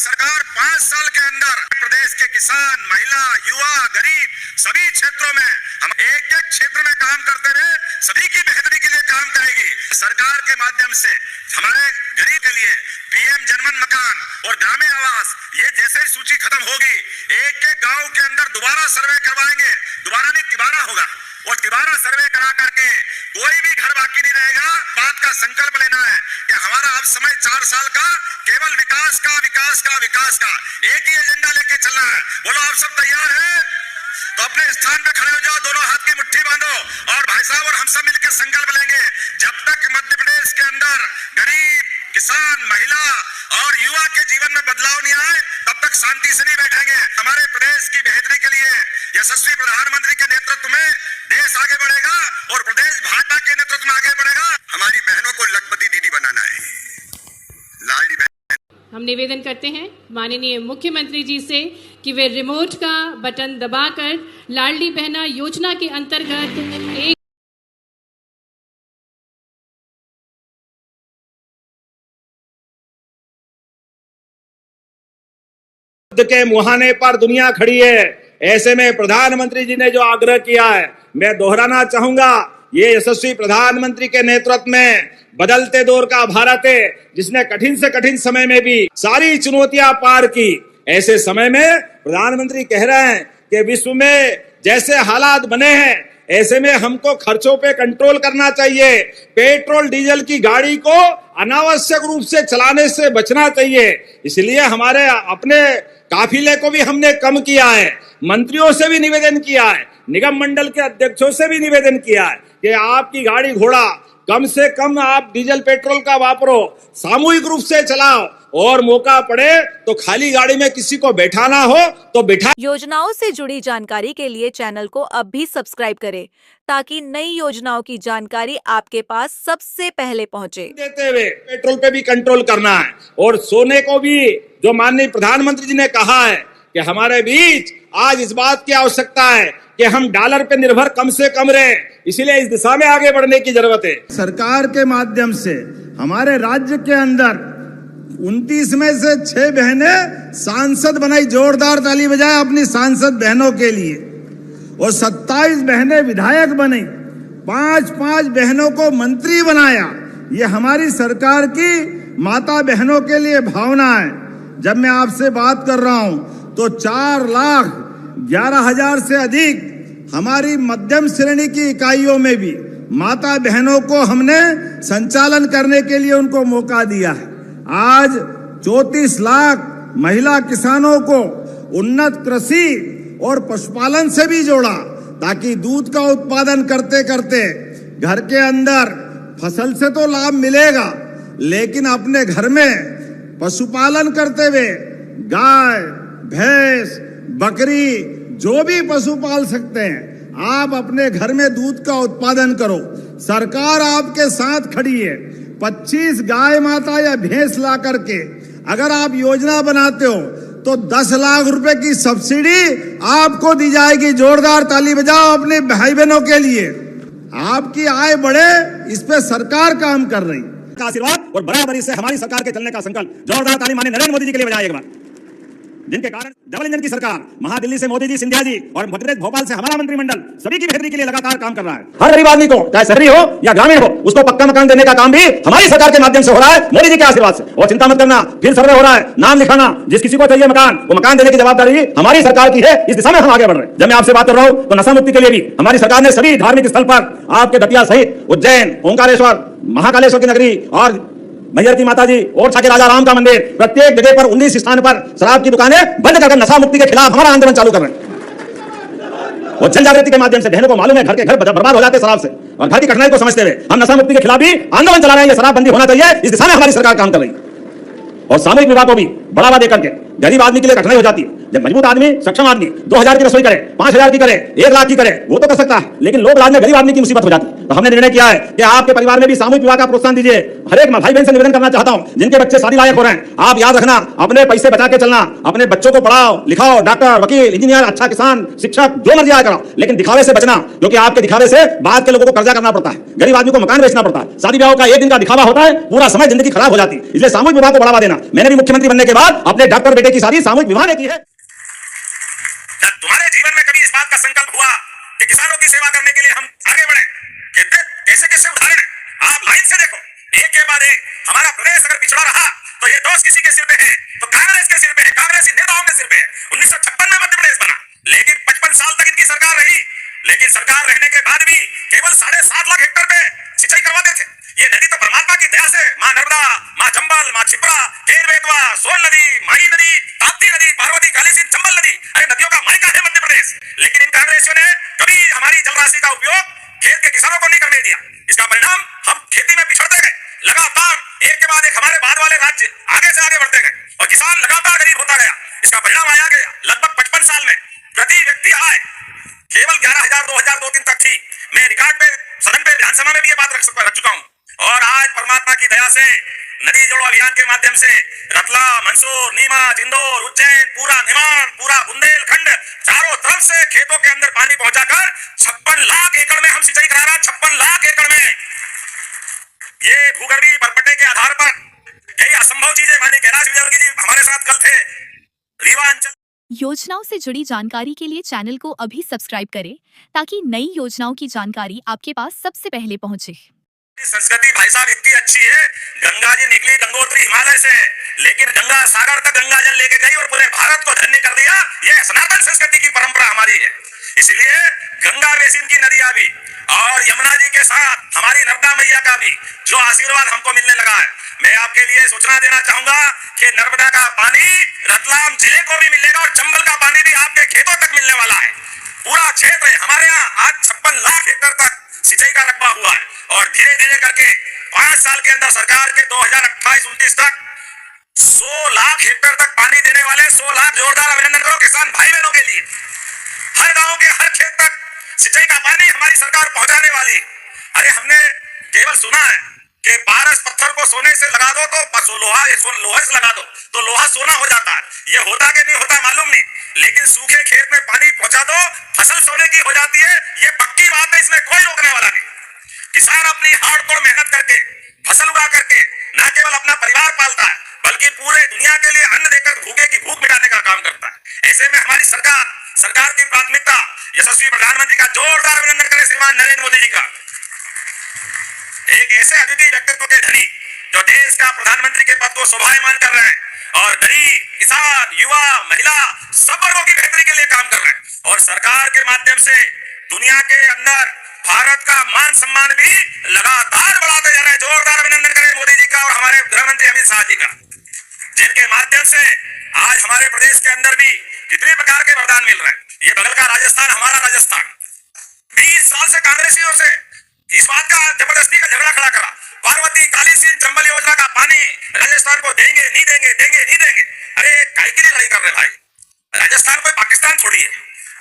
सरकार 5 साल के अंदर प्रदेश के किसान, महिला, युवा, गरीब सभी क्षेत्रों में हम एक एक क्षेत्र में काम करते हुए सभी की बेहतरी के लिए काम करेगी। सरकार के माध्यम से हमारे गरीब के लिए पीएम जनमन मकान और ग्रामीण आवास, ये जैसे ही सूची खत्म होगी एक एक गांव के अंदर दोबारा सर्वे करवाएंगे। दोबारा नहीं, तिबारा होगा और तिबारा सर्वे करा करके कोई भी घर बाकी नहीं रहेगा। बात का संकल्प लेना है कि हमारा अब समय 4 साल का केवल विकास का, विकास का, विकास का एक ही एजेंडा लेके चलना है। बोलो आप सब तैयार हैं? तो अपने स्थान पे खड़े हो जाओ, दोनों हाथ की मुट्ठी बांधो और भाई साहब और हम सब मिलकर संकल्प लेंगे, जब तक मध्य प्रदेश के अंदर गरीब, किसान, महिला और युवा के जीवन में बदलाव नहीं आए तब तक शांति से नहीं बैठेंगे। हमारे प्रदेश की बेहतरी के लिए यशस्वी प्रधानमंत्री के नेतृत्व में देश आगे बढ़ेगा और प्रदेश भाजपा के नेतृत्व में आगे बढ़ेगा। हमारी बहनों को लखपति दीदी बनाना है, लाडली बहन। हम निवेदन करते हैं माननीय मुख्यमंत्री जी से कि वे रिमोट का बटन दबाकर लाडली बहना योजना के अंतर्गत एक के मुहाने पर दुनिया खड़ी है। ऐसे में प्रधानमंत्री जी ने जो आग्रह किया है, मैं दोहराना चाहूंगा, ये यशस्वी प्रधानमंत्री के नेतृत्व में बदलते दौर का भारत है, जिसने कठिन से कठिन समय में भी सारी चुनौतियां पार की। ऐसे समय में प्रधानमंत्री कह रहे हैं कि विश्व में जैसे हालात बने हैं, ऐसे में हमको खर्चों पे कंट्रोल करना चाहिए। पेट्रोल डीजल की गाड़ी को अनावश्यक रूप से चलाने से बचना चाहिए। इसलिए हमारे अपने काफिले को भी हमने कम किया है। मंत्रियों से भी निवेदन किया है, निगम मंडल के अध्यक्षों से भी निवेदन किया है कि आपकी गाड़ी घोड़ा कम से कम आप डीजल पेट्रोल का वापरो, सामूहिक रूप से चलाओ और मौका पड़े तो खाली गाड़ी में किसी को बैठाना हो तो बैठा। योजनाओं से जुड़ी जानकारी के लिए चैनल को अब भी सब्सक्राइब करें ताकि नई योजनाओं की जानकारी आपके पास सबसे पहले पहुंचे। देते हुए पेट्रोल पे भी कंट्रोल करना है और सोने को भी, जो माननीय प्रधानमंत्री जी ने कहा है कि हमारे बीच आज इस बात की आवश्यकता है कि हम डॉलर पे निर्भर कम से कम रहे, इसीलिए इस दिशा में आगे बढ़ने की जरूरत है। सरकार के माध्यम से हमारे राज्य के अंदर 29 में से 6 बहनें सांसद बनाई। जोरदार ताली बजाए अपनी सांसद बहनों के लिए। और 27 बहनें विधायक बनी, 5-5 बहनों को मंत्री बनाया। ये हमारी सरकार की माता बहनों के लिए भावना है। जब मैं आपसे बात कर रहा हूं तो 4,11,000 से अधिक हमारी मध्यम श्रेणी की इकाइयों में भी माता बहनों को हमने संचालन करने के लिए उनको मौका दिया है। आज 34 लाख महिला किसानों को उन्नत कृषि और पशुपालन से भी जोड़ा, ताकि दूध का उत्पादन करते करते घर के अंदर फसल से तो लाभ मिलेगा, लेकिन अपने घर में पशुपालन करते हुए गाय, भैंस, बकरी जो भी पशु पाल सकते हैं, आप अपने घर में दूध का उत्पादन करो। सरकार आपके साथ खड़ी है। 25 गाय माता या भैंस ला करके अगर आप योजना बनाते हो तो 10 लाख रुपए की सब्सिडी आपको दी जाएगी। जोरदार ताली बजाओ अपने भाई बहनों के लिए। आपकी आय बढ़े, इस पे सरकार काम कर रही का आशीर्वाद और बराबरी से हमारी सरकार के चलने का संकल्प। जोरदार ताली माननीय नरेंद्र मोदी जी के लिए बजाइए एक बार, जिनके कारण डबल इंजन की सरकार, महादिल्ली से मोदी जी, सिंधिया जी और मध्य प्रदेश भोपाल से हमारा मंत्रिमंडल सभी की बेहतरी के लिए लगातार काम कर रहा है। हर गरीब आदमी को, चाहे शहरी हो या ग्रामीण हो, उसको पक्का मकान देने का काम भी हमारी सरकार के माध्यम से हो रहा है, मोदी जी के आशीर्वाद से। और चिंता मत करना, फिर सर्वे हो रहा है, नाम लिखाना, जिस किसी को चाहिए मकान, वो मकान देने की जवाबदारी हमारी सरकार की है। इस दिशा में हम आगे बढ़ रहे हैं। जब मैं आपसे बात कर रहा हूं तो नशा मुक्ति के लिए भी हमारी सरकार ने सभी धार्मिक स्थल पर, आपके दतिया सहित उज्जैन, ओंकारेश्वर, महाकालेश्वर की नगरी और मैहर की माता जी और के राजा राम का मंदिर, प्रत्येक जगह पर 19 स्थान पर शराब की दुकानें बंद कर नशा मुक्ति के खिलाफ हमारा आंदोलन चालू कर रहे हैं। और जन जागृति के माध्यम से बहनों को मालूम है घर के घर बर्बाद हो जाते शराब से, और घर की कठिनाई को समझते हुए हम नशा मुक्ति के खिलाफ भी आंदोलन चला रहे हैं। शराब बंदी होना चाहिए, इस दिशा में हमारी सरकार काम कर रही है। और सामूहिक विवाह को भी बढ़ावा देकर के गरीब आदमी के लिए कठिनाई हो जाती है। जब मजबूत आदमी, सक्षम आदमी 2000 की रसोई करे, 5000 की करे, 1 लाख की करे, वो तो कर सकता है, लेकिन लोग लाद में गरीब आदमी की मुसीबत हो जाती है। तो हमने निर्णय किया है कि आपके परिवार में भी सामूहिक विवाह का प्रोत्साहन दीजिए। हर एक भाई बहन से निवेदन करना चाहता हूं, जिनके बच्चे शादी लायक हो रहे हैं, आप याद रखना, अपने पैसे बचा के चलना, अपने बच्चों को पढ़ाओ लिखाओ, डॉक्टर, वकील, इंजीनियर, अच्छा किसान, शिक्षक, जो मर्जी आया कराओ, लेकिन दिखावे से बचना, क्योंकि आपके दिखावे से बाद के लोगों को कर्जा करना पड़ता है, गरीब आदमी को मकान बेचना पड़ता है। शादी ब्याह का एक दिन का दिखावा होता है, पूरा समय जिंदगी खराब हो जाती है। इसलिए सामूहिक विवाह को बढ़ावा देना। मैंने भी मुख्यमंत्री बनने के बाद बाद अपने डॉक्टर बेटे की शादी सामूहिक विवाह ने की है। तुम्हारे जीवन में कभी इस बात का संकल्प हुआ कि किसानों की सेवा करने के लिए हम आगे बढ़े? कैसे कैसे उदाहरण है, आप लाइन से देखो, एक के बाद एक। हमारा प्रदेश अगर पिछड़ा रहा तो ये दोष किसी के सिर पे है, तो कांग्रेस के सिर पे है, कांग्रेसी नेताओं के सिर पे है। 1956 में मध्य प्रदेश बना, लेकिन 55 साल तक इनकी सरकार रही, लेकिन सरकार रहने के बाद भी केवल 7.5 लाख हेक्टेयर पे सिंचाई करवाते थे। ये नदी तो परमात्मा की दया से मां नर्मदा, मां चंबल, मां छिप्रा, केर बेतवा, सोन नदी, माही नदी, ताप्ती नदी, पार्वती, काली सिंध, चंबल नदी, अरे नदियों का मायका है मध्य प्रदेश। लेकिन इन कांग्रेसियों ने कभी हमारी जलराशि का उपयोग खेत के किसानों को नहीं करने दिया। इसका परिणाम हम खेती में पिछड़ते गए, लगातार एक के बाद एक हमारे बाद वाले राज्य आगे से आगे बढ़ते गए और किसान लगातार गरीब होता गया। इसका परिणाम आया गया लगभग 55 साल में प्रति व्यक्ति आय केवल 11,000 2002-3 तक थी। मैं रिकॉर्ड पे सदन पे विधानसभा में भी ये बात रख चुका हूं। और आज परमात्मा की दया से नदी जोड़ो अभियान के माध्यम से रतलाम, मंदसौर, नीमच, इंदौर, उज्जैन, पूरा निमाड़, पूरा बुंदेलखंड, चारों तरफ से खेतों के अंदर पानी पहुंचाकर 56 लाख एकड़ में हम सिंचाई करा रहे हैं। 56 लाख एकड़ में ये भूगर्भीय परपटे के आधार पर कई असंभव चीजें मानी कैलाश विजयवर्गीय जी हमारे साथ कल थे रीवा अंचल। योजनाओं से जुड़ी जानकारी के लिए चैनल को अभी सब्सक्राइब करें ताकि नई योजनाओं की जानकारी आपके पास सबसे पहले पहुंचे। संस्कृति भाई साहब इतनी अच्छी है, गंगा जी निकली गंगोत्री हिमालय से, लेकिन गंगा सागर तक गंगा जल लेके गई और पूरे भारत को धन्य कर दिया। यह सनातन संस्कृति की परंपरा हमारी है। इसलिए गंगा बेसिन की नदियां भी और यमुना जी के साथ हमारी नर्मदा मैया का भी जो आशीर्वाद हमको मिलने लगा है, मैं आपके लिए सूचना देना चाहूंगा कि नर्मदा का पानी रतलाम जिले को भी मिलेगा और चंबल का पानी भी आपके खेतों तक मिलने वाला है। पूरा क्षेत्र है हमारे यहाँ आज 56 लाख हेक्टेयर तक सिंचाई का रकबा हुआ है और धीरे धीरे करके 5 साल के अंदर सरकार के 2028-29 तक 100 लाख हेक्टेयर तक पानी देने वाले 100 लाख जोरदार अभिनंदन करो किसान भाई बहनों के लिए। हर गांव के हर खेत तक सिंचाई का पानी हमारी सरकार पहुंचाने वाली। अरे हमने केवल सुना है कि पारस पत्थर को सोने से लगा दो तो लोहे से लगा दो तो लोहा सोना हो जाता है। ये होता कि नहीं होता मालूम नहीं, लेकिन सूखे खेत में पानी पहुंचा दो फसल सोने की हो जाती है। ये पक्की बात है, इसमें कोई रोकने वाला नहीं। किसान अपनी हार्डकोर मेहनत करके फसल उगा करके न केवल अपना परिवार पालता है बल्कि पूरे दुनिया के लिए अन्न देकर भूखे की भूख मिटाने का काम करता है। ऐसे में हमारी सरकार की प्राथमिकता यशस्वी प्रधानमंत्री का जोरदार अभिनंदन करें श्रीमान नरेंद्र मोदी जी का। एक ऐसे अद्वितीय व्यक्तित्व के धनी जो देश का प्रधानमंत्री के पद को शोभायमान कर रहे हैं और गरीब, किसान, युवा, महिला सब वर्गों की बेहतरी के लिए काम कर रहे हैं और सरकार के माध्यम से दुनिया के अंदर भारत का मान सम्मान भी लगातार बढ़ाते जा रहे हैं। जोरदार अभिनंदन करें मोदी जी का और हमारे गृह मंत्री अमित शाह जी का, जिनके माध्यम से आज हमारे प्रदेश के अंदर भी कितने प्रकार के वरदान मिल रहे हैं। ये बगल का राजस्थान, हमारा राजस्थान 20 साल से कांग्रेसियों से इस बात का जबरदस्ती का झगड़ा खड़ा करा, पार्वती, काली सिंध, चंबल योजना का पानी राजस्थान को देंगे नहीं देंगे, देंगे नहीं देंगे। अरे काहे के लिए लड़ाई कर रहे भाई? राजस्थान कोई पाकिस्तान थोड़ी है,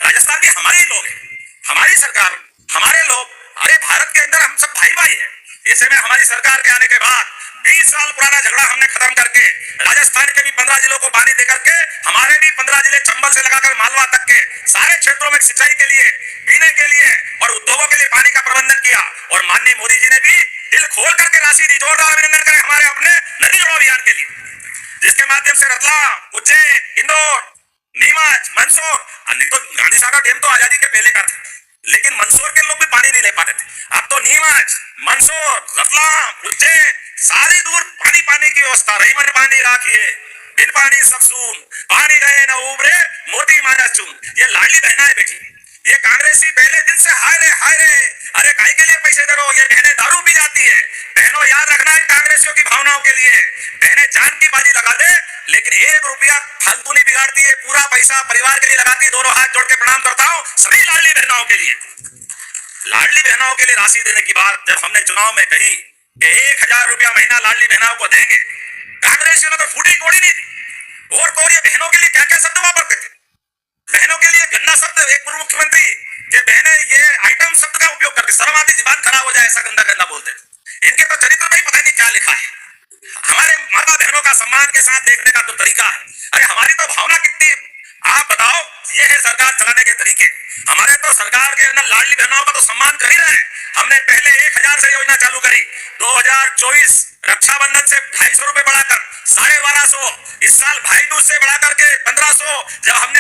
राजस्थान भी हमारे ही लोग हैं, हमारी सरकार, हमारे लोग। अरे भारत के अंदर हम सब भाई भाई हैं। ऐसे में हमारी सरकार के आने के बाद 20 साल पुराना झगड़ा हमने खत्म करके राजस्थान के भी 15 जिलों को पानी देकर के हमारे भी 15 जिले चंबल से लगाकर मालवा तक के सारे क्षेत्रों में सिंचाई के लिए, पीने के लिए और उद्योगों के लिए पानी का प्रबंधन किया और माननीय मोदी जी ने भी दिल खोल करके राशि दी। जोरदार अभिनंदन करें हमारे अपने नदी जोड़ो अभियान के लिए, जिसके माध्यम से रतलाम, उज्जैन, इंदौर, नीमच, मंदसौर, तो गांधी सागर डैम तो आजादी के पहले का था, लेकिन मंदसौर के लोग भी पानी नहीं ले पाते थे। अब तो नीमच, मंदसौर, रतलाम, उज्जैन सारी दूर पानी पाने की व्यवस्था। रही मन पानी राखिए बिन पानी सब सून, पानी गए न उबरे मोती मानस चून। ये लाडली बहना है बेटी, ये कांग्रेसी पहले दिन से हाय रे अरे काहे के लिए पैसे दे रहो? ये बहनें दारू पी जाती है। बहनों याद रखना इन कांग्रेसियों की भावनाओं के लिए, बहनें जान की बाजी लगा दे लेकिन 1 रुपया फालतू नहीं बिगाड़ती है, पूरा पैसा परिवार के लिए लगाती है। दोनों हाथ जोड़ के प्रणाम करता हूँ सभी लाडली बहनों के लिए। लाडली बहनों के लिए राशि देने की बात जब हमने चुनाव में कही कि 1000 रुपया महीना लाडली बहनों को देंगे, कांग्रेसियों ने तो फूटी कोड़ी नहीं दी। और तो ये बहनों के लिए क्या क्या शब्द वापरते थे? बहनों के लिए गंदा शब्द, एक पूर्व मुख्यमंत्री के बहने ये आइटम शब्द का उपयोग करके शर्म आती, जुबान खराब हो जाए ऐसा गंदा गंदा बोलते। इनके तो चरित्र में ही पता नहीं क्या लिखा है। हमारे माता बहनों का सम्मान के साथ देखने का तो तरीका है। अरे हमारी तो भावना कितनी, आप बताओ, ये है सरकार चलाने के तरीके। हमारे तो सरकार के अंदर लाडली बहनों का तो सम्मान कर ही रहे हैं। हमने पहले 1000 से योजना चालू करी, 2024 रक्षाबंधन से 250 रुपए बढ़ाकर 1250, इस साल भाई दूज से बढ़ा करके 1500, जब हमने